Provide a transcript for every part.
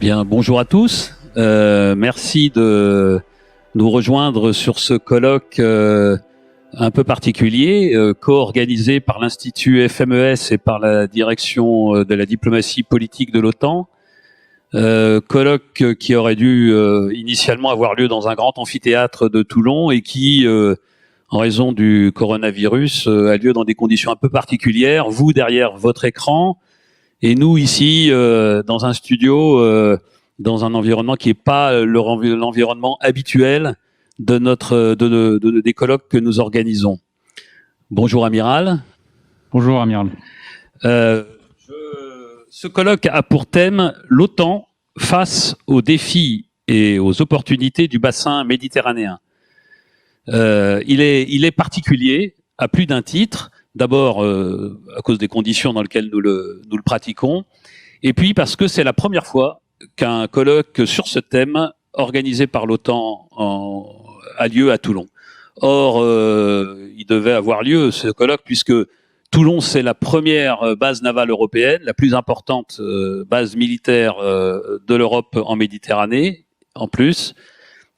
Bien, bonjour à tous. Merci de nous rejoindre sur ce colloque un peu particulier, co-organisé par l'Institut FMES et par la direction de la diplomatie politique de l'OTAN. Colloque qui aurait dû initialement avoir lieu dans un grand amphithéâtre de Toulon et qui, en raison du coronavirus, a lieu dans des conditions un peu particulières. Vous derrière votre écran et nous ici dans un studio, dans un environnement qui n'est pas l'environnement habituel de des colloques que nous organisons. Bonjour Amiral. Bonjour Amiral. Ce colloque a pour thème l'OTAN face aux défis et aux opportunités du bassin méditerranéen. Il est particulier à plus d'un titre. D'abord à cause des conditions dans lesquelles nous le pratiquons, et puis parce que c'est la première fois qu'un colloque sur ce thème organisé par l'OTAN a lieu à Toulon. Or, il devait avoir lieu ce colloque puisque Toulon, c'est la première base navale européenne, la plus importante base militaire de l'Europe en Méditerranée, en plus,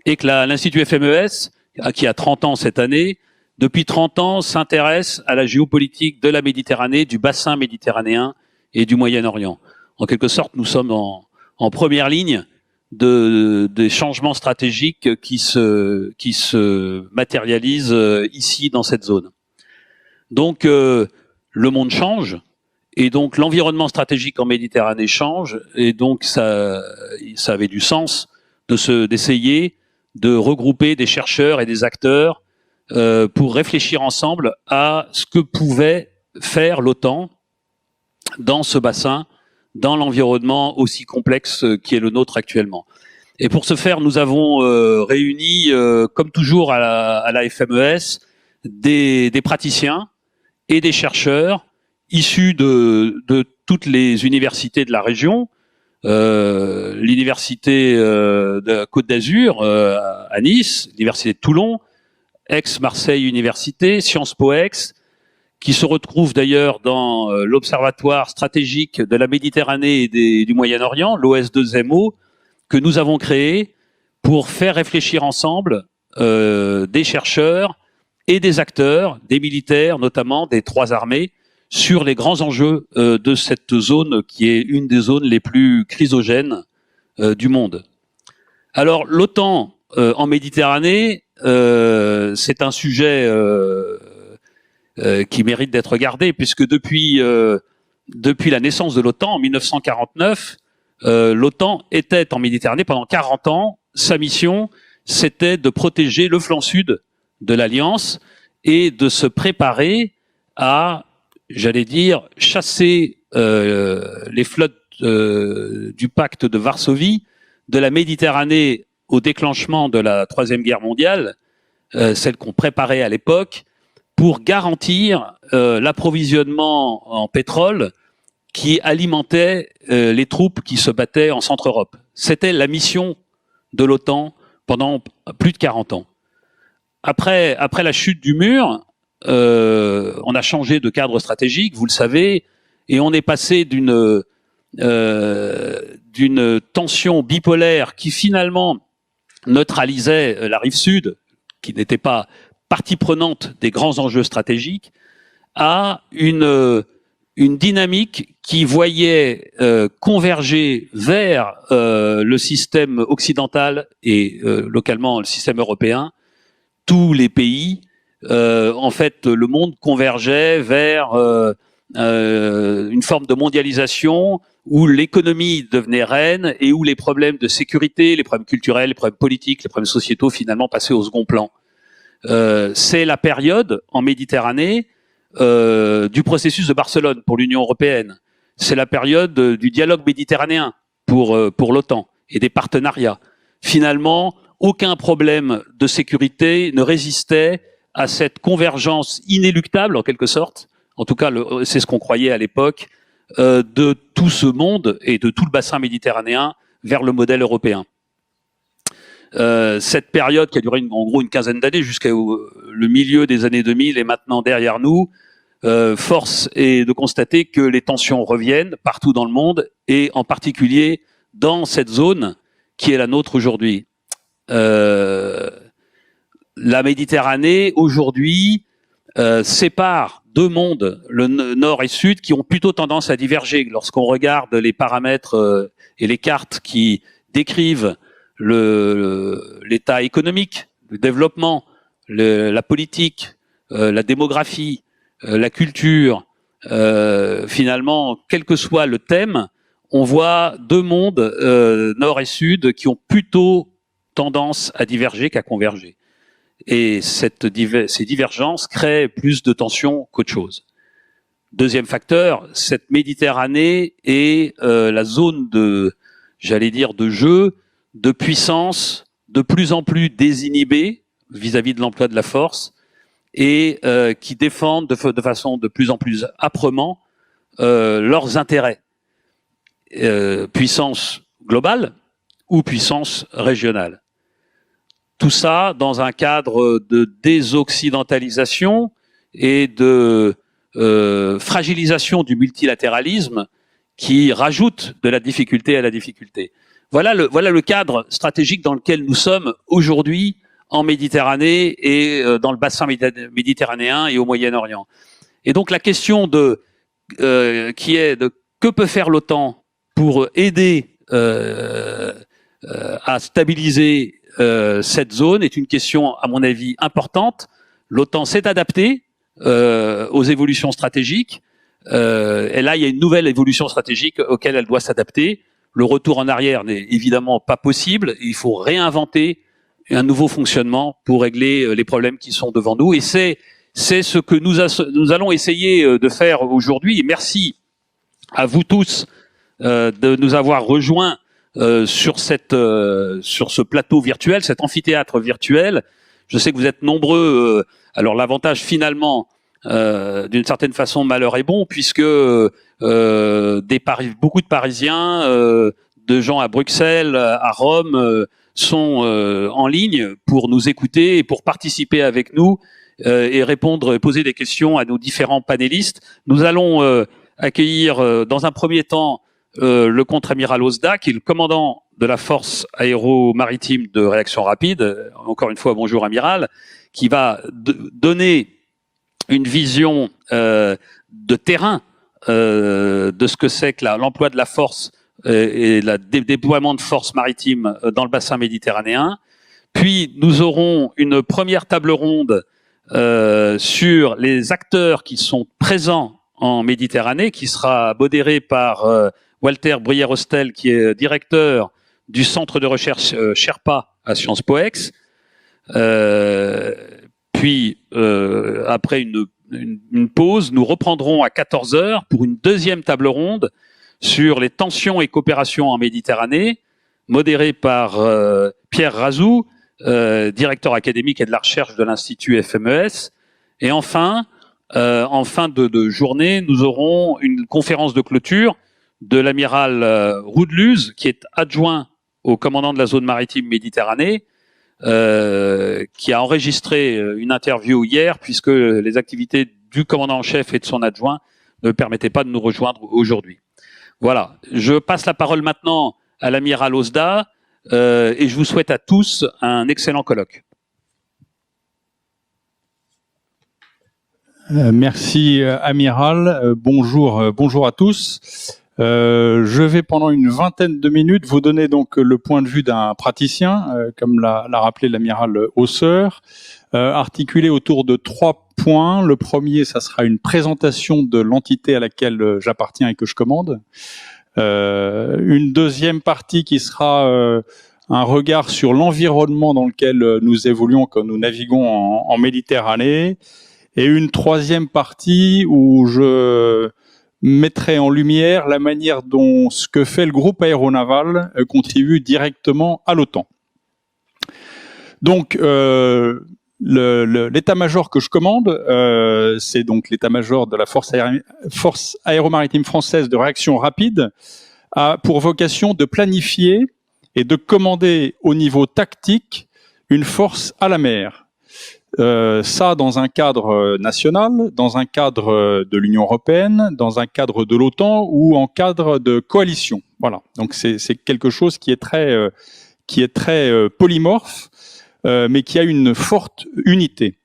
et que l'Institut FMES, qui a 30 ans cette année, depuis 30 ans, s'intéresse à la géopolitique de la Méditerranée, du bassin méditerranéen et du Moyen-Orient. En quelque sorte, nous sommes en première ligne des changements stratégiques qui se matérialisent ici dans cette zone. Donc, le monde change, et donc l'environnement stratégique en Méditerranée change, et donc ça avait du sens d'essayer de regrouper des chercheurs et des acteurs pour réfléchir ensemble à ce que pouvait faire l'OTAN dans ce bassin, dans l'environnement aussi complexe qui est le nôtre actuellement. Et pour ce faire, nous avons réuni, comme toujours à la FMES, des praticiens et des chercheurs issus de toutes les universités de la région, l'université de Côte d'Azur à Nice, l'université de Toulon, Aix-Marseille Université, Sciences Po Aix, qui se retrouve d'ailleurs dans l'Observatoire stratégique de la Méditerranée et du Moyen-Orient, l'OS2MO, que nous avons créé pour faire réfléchir ensemble des chercheurs et des acteurs, des militaires notamment, des trois armées, sur les grands enjeux de cette zone qui est une des zones les plus chrysogènes du monde. Alors l'OTAN en Méditerranée, c'est un sujet qui mérite d'être regardé, puisque depuis la naissance de l'OTAN en 1949, l'OTAN était en Méditerranée pendant 40 ans. Sa mission, c'était de protéger le flanc sud de l'Alliance et de se préparer à, j'allais dire, chasser les flottes du pacte de Varsovie de la Méditerranée au déclenchement de la Troisième Guerre mondiale, celle qu'on préparait à l'époque, pour garantir l'approvisionnement en pétrole qui alimentait les troupes qui se battaient en Centre-Europe. C'était la mission de l'OTAN pendant plus de 40 ans. Après la chute du mur, on a changé de cadre stratégique, vous le savez, et on est passé d'une tension bipolaire qui finalement neutralisait la rive sud, qui n'était pas partie prenante des grands enjeux stratégiques, à une dynamique qui voyait converger vers le système occidental et localement le système européen, tous les pays. En fait, le monde convergeait vers une forme de mondialisation où l'économie devenait reine et où les problèmes de sécurité, les problèmes culturels, les problèmes politiques, les problèmes sociétaux finalement passaient au second plan. C'est la période en Méditerranée du processus de Barcelone pour l'Union européenne. C'est la période du dialogue méditerranéen pour l'OTAN et des partenariats. Finalement, aucun problème de sécurité ne résistait à cette convergence inéluctable, en quelque sorte, en tout cas c'est ce qu'on croyait à l'époque, de tout ce monde et de tout le bassin méditerranéen vers le modèle européen. Cette période qui a duré en gros une quinzaine d'années jusqu'au milieu des années 2000 est maintenant derrière nous. Force est de constater que les tensions reviennent partout dans le monde et en particulier dans cette zone qui est la nôtre aujourd'hui. La Méditerranée, aujourd'hui, sépare deux mondes, le nord et sud, qui ont plutôt tendance à diverger. Lorsqu'on regarde les paramètres et les cartes qui décrivent l'état économique, le développement, la politique, la démographie, la culture, finalement, quel que soit le thème, on voit deux mondes, nord et sud, qui ont plutôt tendance à diverger qu'à converger. Et ces divergences créent plus de tensions qu'autre chose. Deuxième facteur, cette Méditerranée est la zone de, j'allais dire, de jeu, de puissance de plus en plus désinhibée vis-à-vis de l'emploi de la force et qui défendent de façon de plus en plus âprement leurs intérêts, puissance globale ou puissance régionale. Tout ça dans un cadre de désoccidentalisation et de fragilisation du multilatéralisme qui rajoute de la difficulté à la difficulté. Voilà le cadre stratégique dans lequel nous sommes aujourd'hui en Méditerranée et dans le bassin méditerranéen et au Moyen-Orient. Et donc la question qui est de que peut faire l'OTAN pour aider à stabiliser cette zone est une question, à mon avis, importante. L'OTAN s'est adaptée aux évolutions stratégiques. Et là, il y a une nouvelle évolution stratégique auquel elle doit s'adapter. Le retour en arrière n'est évidemment pas possible. Il faut réinventer un nouveau fonctionnement pour régler les problèmes qui sont devant nous. Et c'est ce que nous allons essayer de faire aujourd'hui. Et merci à vous tous de nous avoir rejoints sur ce plateau virtuel, cet amphithéâtre virtuel. Je sais que vous êtes nombreux. Alors l'avantage finalement, d'une certaine façon, malheur est bon, puisque beaucoup de Parisiens, de gens à Bruxelles, à Rome, sont en ligne pour nous écouter et pour participer avec nous et répondre, poser des questions à nos différents panélistes. Nous allons accueillir dans un premier temps le contre-amiral Ozda, qui est le commandant de la force aéro-maritime de réaction rapide. Encore une fois, bonjour amiral, qui va donner une vision de terrain de ce que c'est que l'emploi de la force et le déploiement de forces maritimes dans le bassin méditerranéen. Puis nous aurons une première table ronde sur les acteurs qui sont présents en Méditerranée, qui sera modérée par Walter Bruyère-Hostel, qui est directeur du centre de recherche Sherpa à Sciences Po Ex. Puis, après une pause, nous reprendrons à 14h pour une deuxième table ronde sur les tensions et coopérations en Méditerranée, modérée par Pierre Razou, directeur académique et de la recherche de l'Institut FMES. Et enfin, en fin de journée, nous aurons une conférence de clôture de l'amiral Roudeluz, qui est adjoint au commandant de la zone maritime Méditerranée, qui a enregistré une interview hier, puisque les activités du commandant en chef et de son adjoint ne permettaient pas de nous rejoindre aujourd'hui. Voilà, je passe la parole maintenant à l'amiral Ozda, et je vous souhaite à tous un excellent colloque. Merci amiral, bonjour à tous. Je vais pendant une vingtaine de minutes vous donner donc le point de vue d'un praticien, comme l'a rappelé l'amiral Hausseur, articulé autour de 3 points. Le premier, ça sera une présentation de l'entité à laquelle j'appartiens et que je commande. Une deuxième partie qui sera un regard sur l'environnement dans lequel nous évoluons quand nous naviguons en Méditerranée. Et une troisième partie où je mettrai en lumière la manière dont ce que fait le groupe aéronaval contribue directement à l'OTAN. Donc, l'état-major que je commande, c'est donc l'état-major de la force aéromaritime française de réaction rapide, a pour vocation de planifier et de commander au niveau tactique une force à la mer. Ça dans un cadre national, dans un cadre de l'Union européenne, dans un cadre de l'OTAN ou en cadre de coalition. Voilà. Donc c'est quelque chose qui est très polymorphe, mais qui a une forte unité.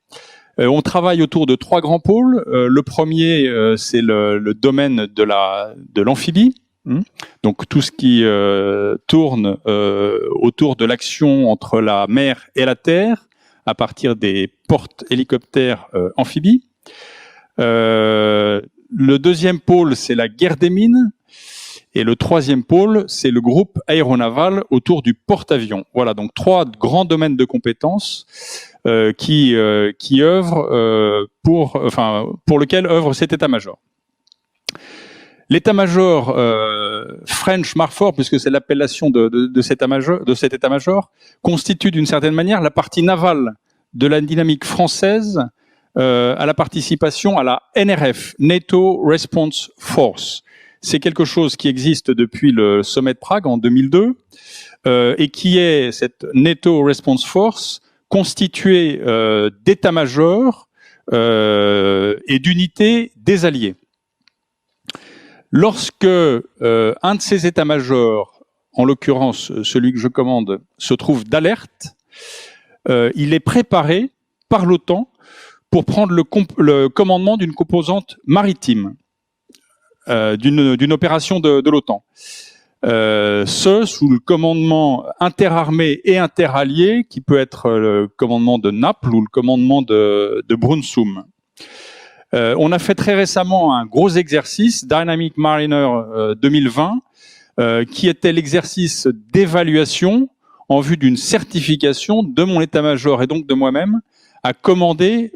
On travaille autour de 3 grands pôles. Le premier, c'est le domaine de l'amphibie. Donc tout ce qui tourne autour de l'action entre la mer et la terre, à partir des porte-hélicoptères amphibies. Le deuxième pôle, c'est la guerre des mines. Et le troisième pôle, c'est le groupe aéronaval autour du porte-avions. Voilà, donc 3 grands domaines de compétences qui œuvrent pour lequel œuvre cet état-major. L'état-major French Marfor, puisque c'est l'appellation de cet état-major, constitue d'une certaine manière la partie navale de la dynamique française à la participation à la NRF, NATO Response Force. C'est quelque chose qui existe depuis le sommet de Prague en 2002 et qui est cette NATO Response Force constituée d'états-majors et d'unités des alliés. Lorsque un de ces états-majors, en l'occurrence celui que je commande, se trouve d'alerte, il est préparé par l'OTAN pour prendre le commandement d'une composante maritime, d'une opération de l'OTAN. Sous le commandement interarmé et interallié, qui peut être le commandement de Naples ou le commandement de Brunssum. On a fait très récemment un gros exercice, Dynamic Mariner 2020, qui était l'exercice d'évaluation en vue d'une certification de mon état-major et donc de moi-même à commander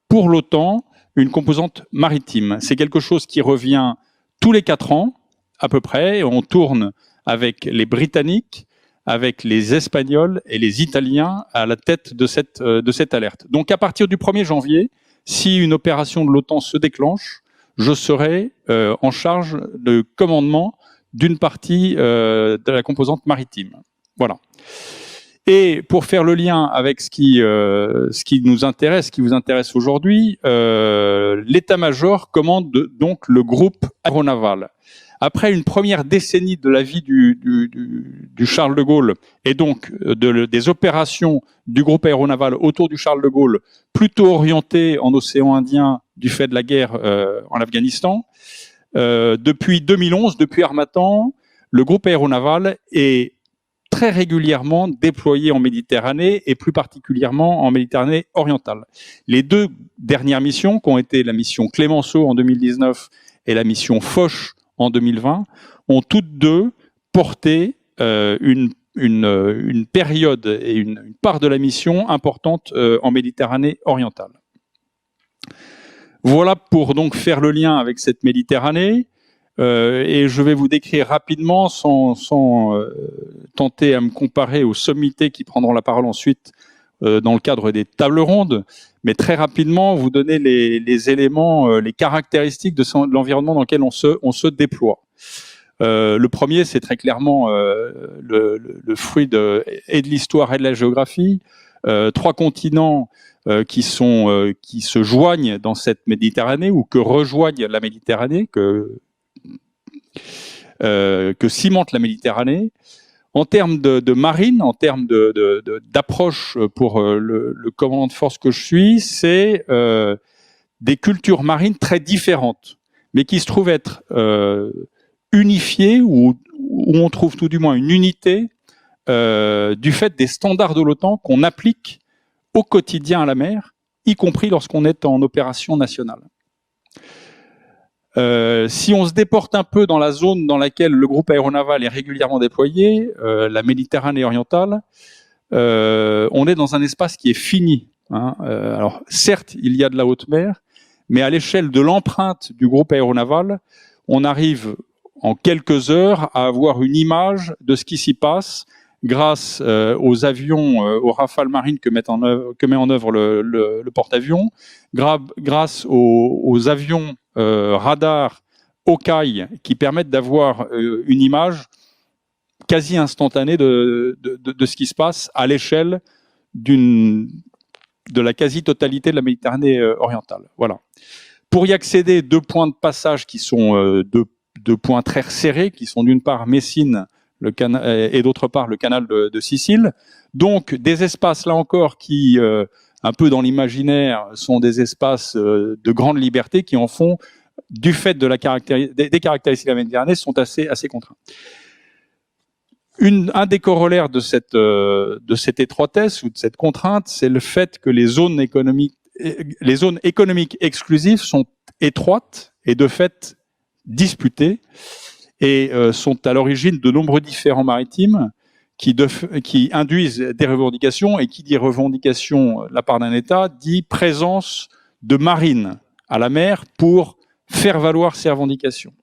pour l'OTAN une composante maritime. C'est quelque chose qui revient tous les 4 ans, à peu près. On tourne avec les Britanniques, avec les Espagnols et les Italiens à la tête de cette alerte. Donc à partir du 1er janvier, si une opération de l'OTAN se déclenche, je serai en charge de commandement d'une partie de la composante maritime. Voilà. Et pour faire le lien avec ce qui nous intéresse, ce qui vous intéresse aujourd'hui, l'état-major commande donc le groupe aéronaval. Après une première décennie de la vie du Charles de Gaulle et donc des opérations du groupe aéronaval autour du Charles de Gaulle, plutôt orientées en océan Indien du fait de la guerre en Afghanistan, depuis 2011, depuis Harmattan, le groupe aéronaval est très régulièrement déployé en Méditerranée et plus particulièrement en Méditerranée orientale. Les 2 dernières missions, qui ont été la mission Clemenceau en 2019 et la mission Foch en 2020, ont toutes 2 porté une période et une part de la mission importante en Méditerranée orientale. Voilà pour donc faire le lien avec cette Méditerranée. Et je vais vous décrire rapidement, sans tenter à me comparer aux sommités qui prendront la parole ensuite dans le cadre des tables rondes, mais très rapidement vous donner les éléments, les caractéristiques de l'environnement dans lequel on se déploie. Le premier, c'est très clairement le fruit de l'histoire et de la géographie. 3 continents qui se joignent dans cette Méditerranée ou que rejoignent la Méditerranée, que cimente la Méditerranée. En termes de marine, en termes d'approche pour le commandant de force que je suis, c'est des cultures marines très différentes, mais qui se trouvent être unifiées, ou où on trouve tout du moins une unité du fait des standards de l'OTAN qu'on applique au quotidien à la mer, y compris lorsqu'on est en opération nationale. Si on se déporte un peu dans la zone dans laquelle le groupe aéronaval est régulièrement déployé, la Méditerranée orientale, on est dans un espace qui est fini. Alors certes, il y a de la haute mer, mais à l'échelle de l'empreinte du groupe aéronaval, on arrive en quelques heures à avoir une image de ce qui s'y passe grâce aux avions, aux rafales marines que met en œuvre le porte-avions, grâce aux avions radars Hawkeye qui permettent d'avoir une image quasi instantanée de ce qui se passe à l'échelle de la quasi-totalité de la Méditerranée orientale. Voilà. Pour y accéder, 2 points de passage qui sont points très serrés qui sont d'une part Messine et d'autre part le canal de Sicile. Donc des espaces là encore qui, un peu dans l'imaginaire, sont des espaces de grande liberté qui en font, du fait de des caractéristiques de la Méditerranée, sont assez contraints. Un des corollaires de cette étroitesse ou de cette contrainte, c'est le fait que les zones économiques exclusives sont étroites et de fait disputées et sont à l'origine de nombreux différends maritimes qui induisent des revendications, et qui dit revendication de la part d'un État dit présence de marines à la mer pour faire valoir ces revendications.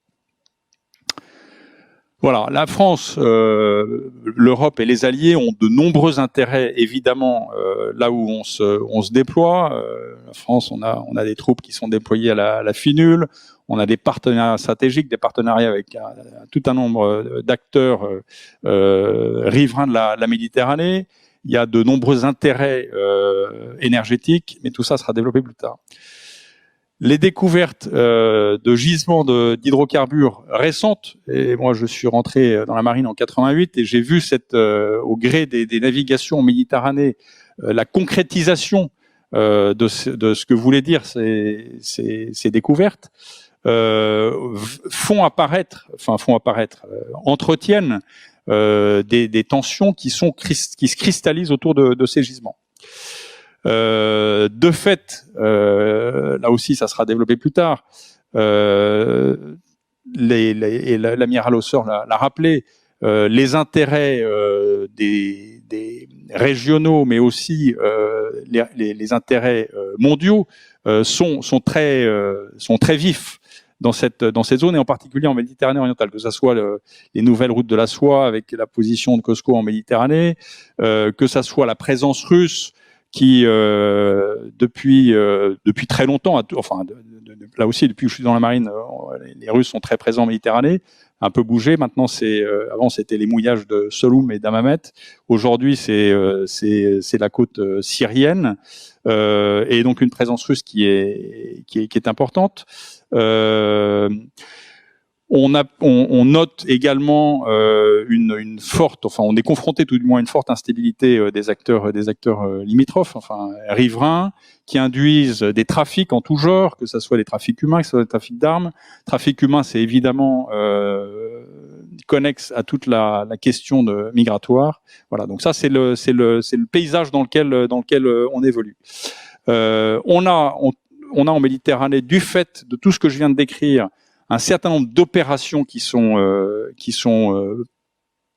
Voilà, la France, l'Europe et les alliés ont de nombreux intérêts, évidemment, là où on se déploie. La France, on a des troupes qui sont déployées à la FINUL, on a des partenariats stratégiques, des partenariats avec tout un nombre d'acteurs riverains de la Méditerranée. Il y a de nombreux intérêts énergétiques, mais tout ça sera développé plus tard. Les découvertes de gisements d'hydrocarbures récentes, et moi je suis rentré dans la marine en 88 et j'ai vu au gré des navigations en Méditerranée, la concrétisation de ce que voulaient dire ces découvertes, entretiennent des tensions qui se cristallisent autour de ces gisements. De fait, là aussi, ça sera développé plus tard. L'amiral Hauser l'a rappelé. Les intérêts des régionaux, mais aussi les intérêts mondiaux sont très vifs dans cette zone, et en particulier en Méditerranée orientale, que ce soit les nouvelles routes de la soie avec la position de Cosco en Méditerranée, que ce soit la présence russe qui, depuis très longtemps, là aussi, depuis que je suis dans la marine, les Russes sont très présents en Méditerranée, un peu bougé. Maintenant, avant, c'était les mouillages de Solhoum et d'Hammamet. Aujourd'hui, c'est la côte syrienne, et donc une présence russe qui est importante. On note également une forte, on est confronté tout du moins à une forte instabilité des acteurs limitrophes, riverains, qui induisent des trafics en tout genre, que ce soit des trafics humains, que ce soit des trafics d'armes. Trafic humain, c'est évidemment connexe à toute la question migratoire. Voilà, donc ça c'est le paysage dans lequel on évolue. On a en Méditerranée, du fait de tout ce que je viens de décrire, un certain nombre d'opérations qui sont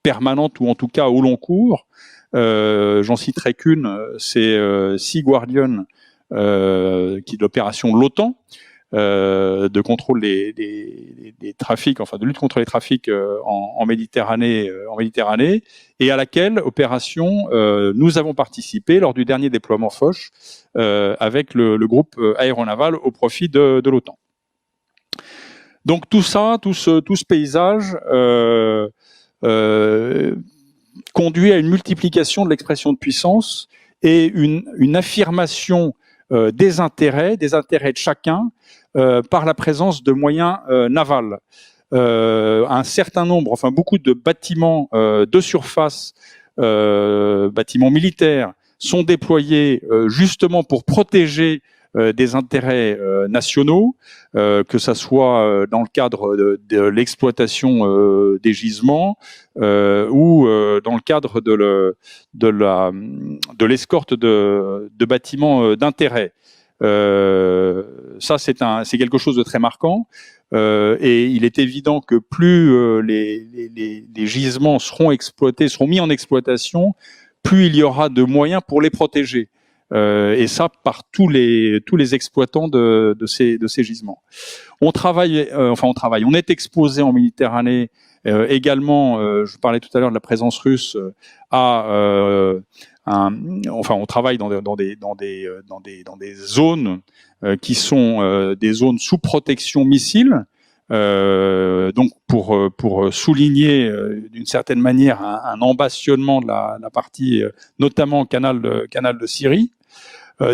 permanentes, ou en tout cas au long cours. J'en citerai qu'une, c'est Sea Guardian, qui est l'opération de l'OTAN, de contrôle des trafics, de lutte contre les trafics en Méditerranée, et à laquelle opération nous avons participé lors du dernier déploiement Foch avec le groupe aéronaval au profit de l'OTAN. Donc tout ce paysage conduit à une multiplication de l'expression de puissance et une affirmation des intérêts de chacun par la présence de moyens navals. Un certain nombre, beaucoup de bâtiments de surface, bâtiments militaires, sont déployés justement pour protéger des intérêts nationaux, que ça soit dans le cadre de l'exploitation des gisements ou dans le cadre de l'escorte de bâtiments d'intérêt. Ça, c'est quelque chose de très marquant, et il est évident que plus les gisements seront mis en exploitation, plus il y aura de moyens pour les protéger. Et ça par tous les exploitants de ces gisements. On est exposé en Méditerranée également. Je parlais tout à l'heure de la présence russe. On travaille dans des zones qui sont des zones sous protection missile. Donc pour souligner d'une certaine manière un embastionnement de la partie, notamment canal de Syrie.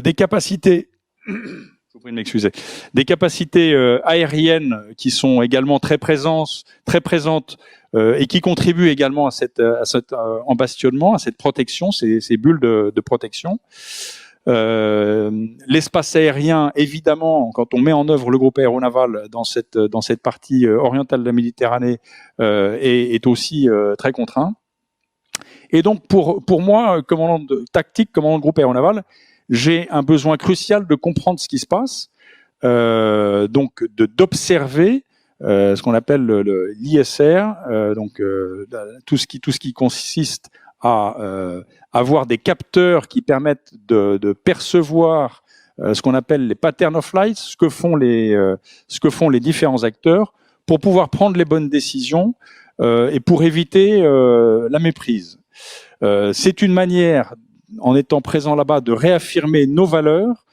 Des capacités Je vous prie de m'excuser. Des capacités aériennes qui sont également très présentes et qui contribuent également à cet embastionnement, à cette protection, ces bulles de protection. L'espace aérien, évidemment, quand on met en œuvre le groupe aéronaval dans cette partie orientale de la Méditerranée, est aussi très contraint. Et donc, pour moi, commandant de groupe aéronaval, j'ai un besoin crucial de comprendre ce qui se passe, donc d'observer ce qu'on appelle l'ISR, tout ce qui consiste à avoir des capteurs qui permettent de percevoir ce qu'on appelle les patterns of flight, ce que font les différents acteurs pour pouvoir prendre les bonnes décisions et pour éviter la méprise. C'est une manière, en étant présent là-bas, de réaffirmer nos valeurs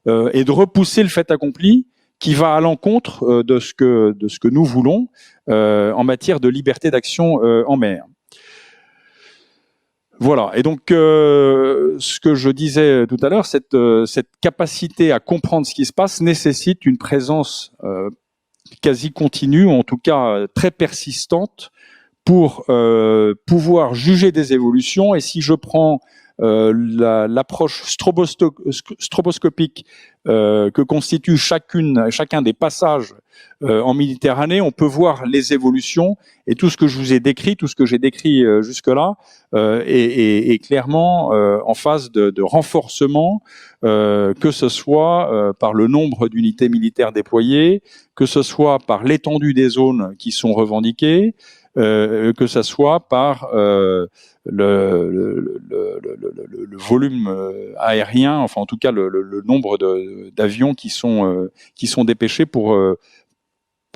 et de repousser le fait accompli qui va à l'encontre de ce que nous voulons en matière de liberté d'action en mer. Voilà. Et donc, ce que je disais tout à l'heure, cette capacité à comprendre ce qui se passe nécessite une présence quasi continue, en tout cas très persistante, pour pouvoir juger des évolutions. Et si je prends l'approche stroboscopique que constitue chacun des passages en Méditerranée, on peut voir les évolutions, et tout ce que je vous ai décrit, tout ce que j'ai décrit jusque-là est clairement en phase de renforcement, que ce soit par le nombre d'unités militaires déployées, que ce soit par l'étendue des zones qui sont revendiquées, que ça soit par le volume aérien, enfin en tout cas le nombre d'avions qui sont dépêchés pour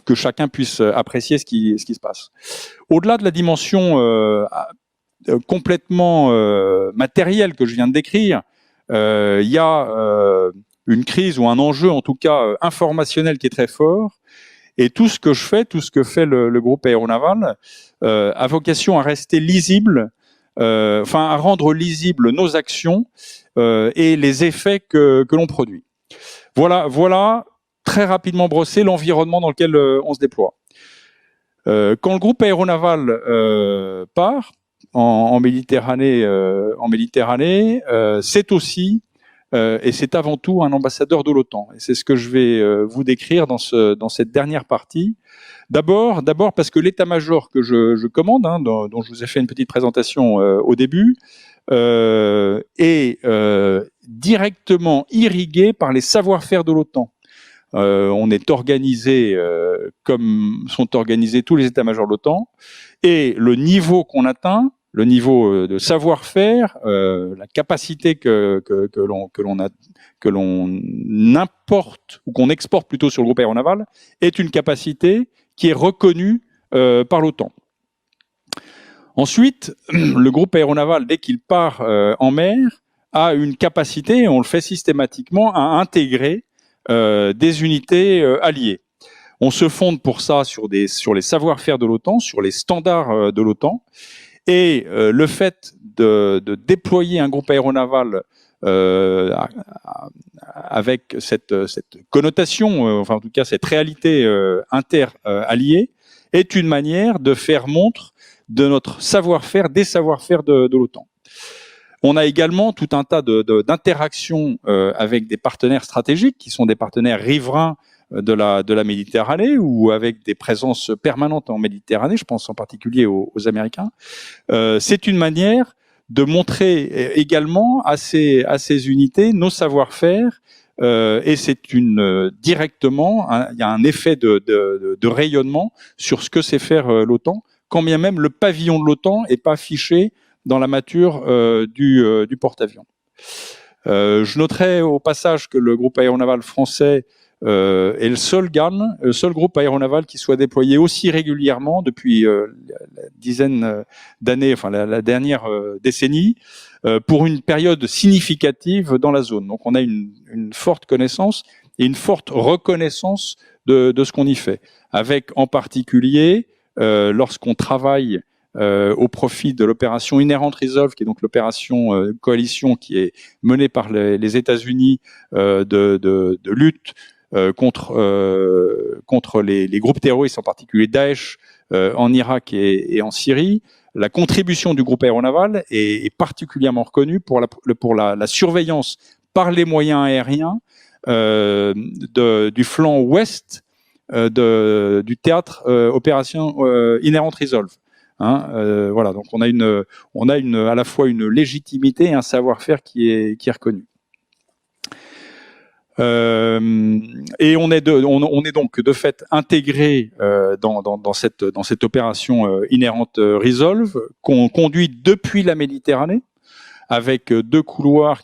que chacun puisse apprécier ce qui se passe. Au-delà de la dimension complètement matérielle que je viens de décrire, il y a une crise ou un enjeu en tout cas informationnel qui est très fort. Et tout ce que je fais, tout ce que fait le groupe aéronaval, a vocation à rester lisible, à rendre lisibles nos actions et les effets que l'on produit. Voilà très rapidement brossé l'environnement dans lequel on se déploie. Quand le groupe aéronaval part en Méditerranée, c'est aussi et c'est avant tout un ambassadeur de l'OTAN. Et c'est ce que je vais vous décrire dans cette dernière partie. D'abord parce que l'état-major que je commande, dont je vous ai fait une petite présentation au début, est directement irrigué par les savoir-faire de l'OTAN. On est organisé comme sont organisés tous les états-majors de l'OTAN, et le niveau qu'on atteint, le niveau de savoir-faire, la capacité que l'on importe ou qu'on exporte plutôt sur le groupe aéronaval est une capacité qui est reconnue par l'OTAN. Ensuite, le groupe aéronaval, dès qu'il part en mer, a une capacité, et on le fait systématiquement, à intégrer des unités alliées. On se fonde pour ça sur les savoir-faire de l'OTAN, sur les standards de l'OTAN. Et le fait de déployer un groupe aéronaval avec cette connotation, enfin en tout cas cette réalité inter-alliée, est une manière de faire montre de notre savoir-faire, des savoir-faire de l'OTAN. On a également tout un tas d'interactions avec des partenaires stratégiques qui sont des partenaires riverains de la Méditerranée ou avec des présences permanentes en Méditerranée, je pense en particulier aux Américains. C'est une manière de montrer également à ces unités nos savoir-faire et c'est directement, il y a un effet de rayonnement sur ce que sait faire l'OTAN, quand bien même le pavillon de l'OTAN n'est pas affiché dans la mâture du porte-avions. Je noterai au passage que le groupe aéronaval français est le seul groupe aéronaval qui soit déployé aussi régulièrement depuis la dizaine d'années, enfin la dernière décennie, pour une période significative dans la zone. Donc on a une forte connaissance et une forte reconnaissance de ce qu'on y fait, avec en particulier lorsqu'on travaille au profit de l'opération Inherent Resolve, qui est donc l'opération coalition qui est menée par les États-Unis de lutte contre les groupes terroristes, en particulier Daesh, en Irak et en Syrie. La contribution du groupe aéronaval est particulièrement reconnue pour la surveillance par les moyens aériens du flanc ouest du théâtre opération Inherent Resolve. Voilà, donc on a à la fois une légitimité et un savoir-faire qui est reconnu. Et on est donc de fait intégré dans cette opération Inherent Resolve qu'on conduit depuis la Méditerranée, avec deux couloirs,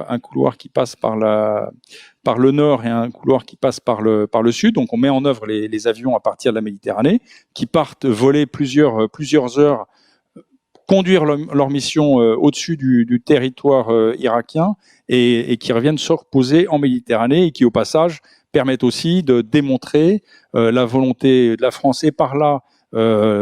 un couloir qui passe par le nord et un couloir qui passe par le sud. Donc on met en œuvre les avions à partir de la Méditerranée, qui partent voler plusieurs heures, conduire leur mission au-dessus du territoire irakien et qui reviennent se reposer en Méditerranée et qui au passage permettent aussi de démontrer la volonté de la France et par là les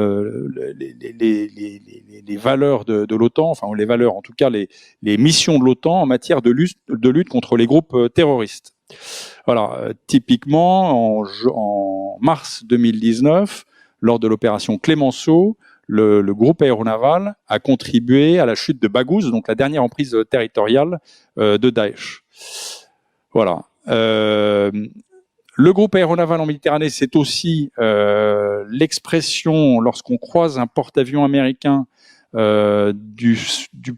valeurs de l'OTAN, enfin les valeurs, en tout cas les missions de l'OTAN en matière de lutte contre les groupes terroristes. Voilà, typiquement en mars 2019, lors de l'opération Clémenceau, le groupe aéronaval a contribué à la chute de Baghouz, donc la dernière emprise territoriale de Daesh. Voilà. Le groupe aéronaval en Méditerranée, c'est aussi l'expression, lorsqu'on croise un porte-avions américain, du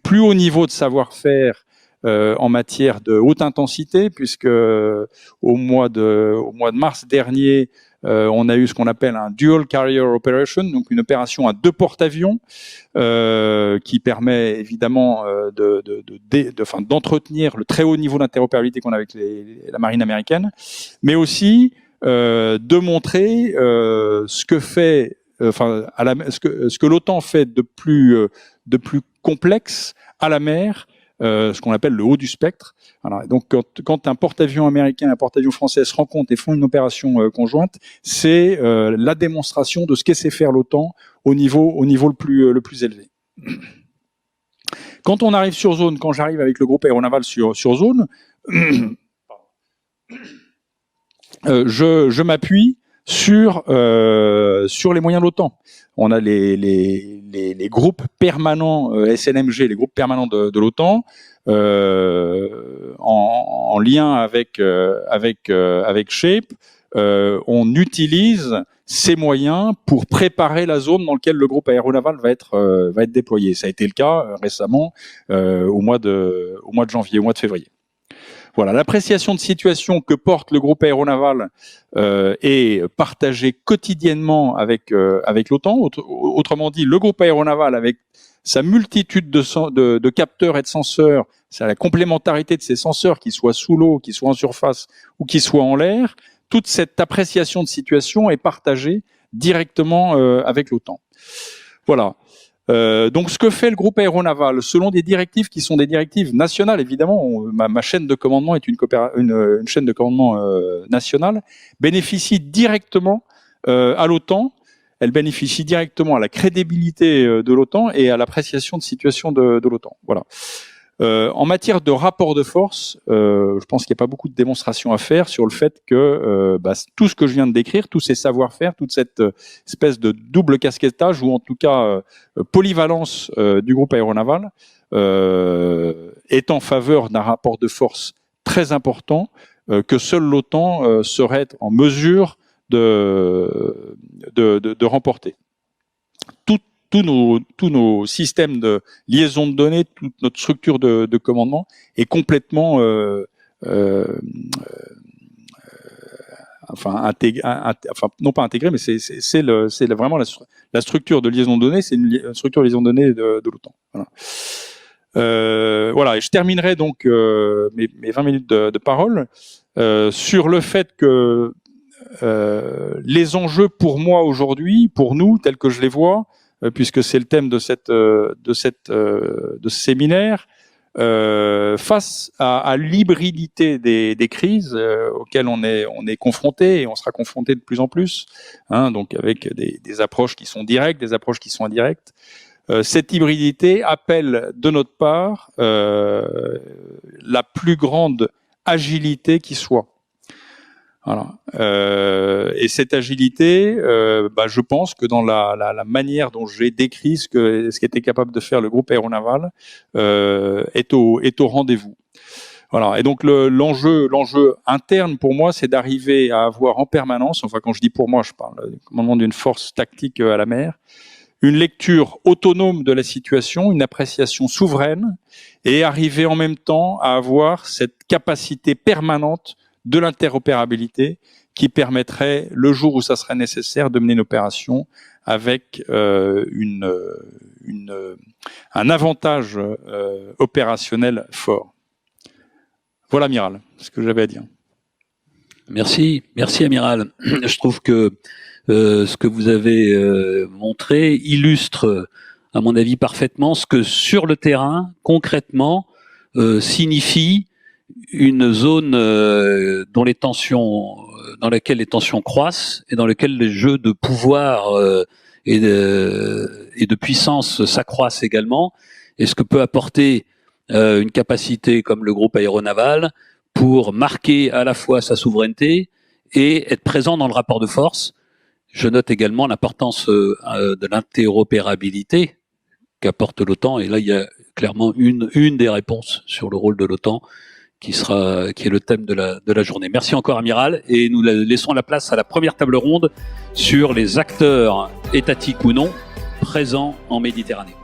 plus haut niveau de savoir-faire en matière de haute intensité, puisque au mois de mars dernier, on a eu ce qu'on appelle un Dual Carrier Operation, donc une opération à deux porte-avions, qui permet évidemment d'entretenir le très haut niveau d'interopérabilité qu'on a avec la marine américaine, mais aussi de montrer ce que l'OTAN fait de plus complexe à la mer, ce qu'on appelle le haut du spectre. Alors, donc, quand un porte-avions américain et un porte-avions français se rencontrent et font une opération conjointe, c'est la démonstration de ce qu'est sait faire l'OTAN au niveau le plus élevé. Quand on arrive sur zone, quand j'arrive avec le groupe aéronaval sur zone, je m'appuie sur les moyens de l'OTAN. On a les groupes permanents SNMG, les groupes permanents de l'OTAN, en lien avec SHAPE. On utilise ces moyens pour préparer la zone dans laquelle le groupe aéronaval va être déployé. Ça a été le cas récemment au mois de janvier, au mois de février. Voilà, l'appréciation de situation que porte le groupe aéronaval est partagée quotidiennement avec l'OTAN. Autrement dit, le groupe aéronaval, avec sa multitude de capteurs et de senseurs, c'est la complémentarité de ces senseurs, qu'ils soient sous l'eau, qu'ils soient en surface ou qu'ils soient en l'air, toute cette appréciation de situation est partagée directement avec l'OTAN. Voilà. Donc, ce que fait le groupe aéronaval, selon des directives qui sont des directives nationales, évidemment, ma chaîne de commandement est une chaîne de commandement nationale, bénéficie directement à l'OTAN. Elle bénéficie directement à la crédibilité de l'OTAN et à l'appréciation de situation de l'OTAN. Voilà. En matière de rapport de force, je pense qu'il n'y a pas beaucoup de démonstrations à faire sur le fait que tout ce que je viens de décrire, tous ces savoir-faire, toute cette espèce de double casquettage ou en tout cas polyvalence du groupe aéronaval est en faveur d'un rapport de force très important que seule l'OTAN serait en mesure de remporter. Tous nos systèmes de liaison de données, toute notre structure de commandement est complètement non pas intégrée, mais c'est vraiment la structure de liaison de données, c'est une structure de liaison de données de l'OTAN. Voilà. Voilà, et je terminerai donc mes 20 minutes de parole sur le fait que les enjeux pour moi aujourd'hui, pour nous, tels que je les vois, puisque c'est le thème de ce séminaire, face à l'hybridité des crises auxquelles on est confronté, et on sera confronté de plus en plus, hein, donc avec des approches qui sont directes, des approches qui sont indirectes. Cette hybridité appelle de notre part la plus grande agilité qui soit. Voilà. Et cette agilité, je pense que dans la manière dont j'ai décrit ce qu'était capable de faire le groupe aéronaval est au rendez-vous. Voilà. Et donc l'enjeu interne pour moi, c'est d'arriver à avoir en permanence, enfin quand je dis pour moi, je parle du commandement d'une force tactique à la mer, une lecture autonome de la situation, une appréciation souveraine, et arriver en même temps à avoir cette capacité permanente de l'interopérabilité qui permettrait, le jour où ça serait nécessaire, de mener une opération avec un avantage opérationnel fort. Voilà, amiral, ce que j'avais à dire. Merci, amiral. Je trouve que ce que vous avez montré illustre, à mon avis, parfaitement ce que sur le terrain, concrètement, signifie une zone dans laquelle les tensions croissent et dans laquelle les jeux de pouvoir et de puissance s'accroissent également, et ce que peut apporter une capacité comme le groupe aéronaval pour marquer à la fois sa souveraineté et être présent dans le rapport de force. Je note également l'importance de l'interopérabilité qu'apporte l'OTAN, et là il y a clairement une des réponses sur le rôle de l'OTAN qui est le thème de la journée. Merci encore, amiral, et nous laissons la place à la première table ronde sur les acteurs étatiques ou non présents en Méditerranée.